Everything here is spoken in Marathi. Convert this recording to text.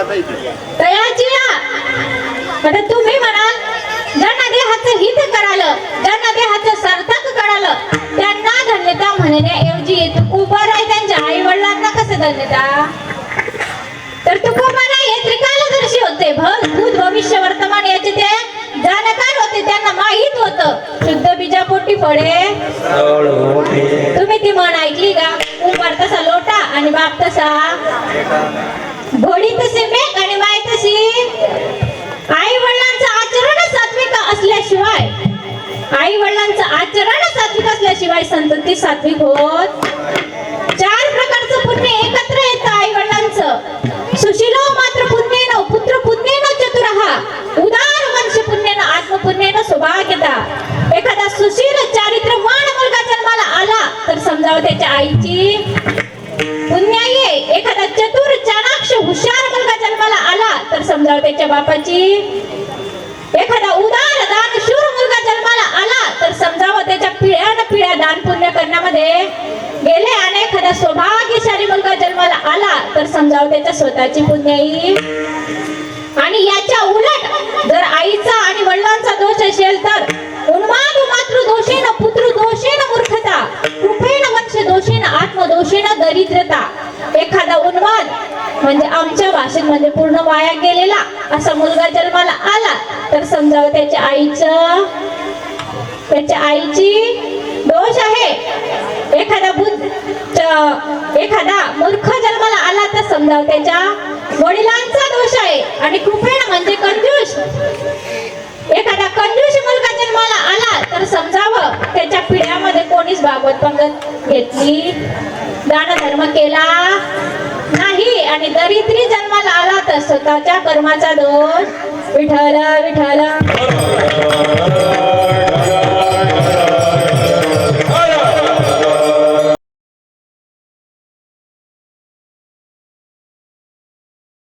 तयाची आता तुम्ही म्हणाल ज्यांना देहाचं हित कळालं, ज्यांना देहाचं सार्थक कळालं, त्यांना धन्यता म्हणण्याऐवजी तुकोबर आहे त्यांच्या आई वडिलांना कसं धन्यता? तर तुकोबर हे त्रिकालदर्शी होते. भूत भविष्य वर्तमान याचे ते जाणकार होते. त्यांना माहित होतं शुद्ध बीजापोटी फळे. तुम्ही ती म्हण ऐकली का? कुंभार तसा लोटा आणि बाप तसा घोडी तसे मेघ आणि माय तशी. आई वडिलांचं आचरण सात्विक असल्याशिवाय, आई वडिलांचं आचरण सात्विक असल्याशिवाय संतती सात्विक होत. 4 प्रकारचं पुण्य एकत्र येतं आई वडिलांचं. सुशीलो मात्र पुण्येन पुत्र पुण्येन चतुरहा उदार वंश पुण्येन आत्मपुण्येन सौभाग्यता. एखादा सुशील चारित्र्यवान मुलगा जन्माला आला तर समजावं त्याच्या आईची पुण्य आहे. एखादा चतुर चाणाक्ष हुशार मुलगा जन्माला आला तर समजावं त्याच्या बापाची. एखादा उदार दानशूर मुलगा जन्माला आला तर समजावं त्याच्या पिढ्यान पिढ्या दान पुण्य करण्यामध्ये गेले. आणि एखादा सौभाग्यशाली मुलगा जन्माला आला तर समजावं त्याच्या स्वतःची पुण्य आहे. आणि याच्या उलट जर आईचा आणि वडिलांचा दोष असेल तर उन्माद मातृ दोषेन पुत्र दोषेन मूर्खता कृपेण वंश दोषेन आत्मदोषेन दरिद्रता. एखादा उन्माद म्हणजे आमच्या भाषेत म्हणजे पूर्ण वाया गेलेला असा मुलगा जन्माला आला तर समजावं त्याच्या आईची दोष आहे. एखादा मूर्ख जन्माला आला तर समजावं त्याच्या वडिलांचा दोष आहे. आणि कृपेण म्हणजे कंजूस. एखादा कंजूस मुलगा जन्माला आला तर समजावं त्याच्या पिढ्यामध्ये कोणीच भागवत पंगत घेतली, दान धर्म केला नाही. आणि दरिद्री जन्माला आला तर स्वतःच्या कर्माचा दोष. विठ्ठल विठ्ठल.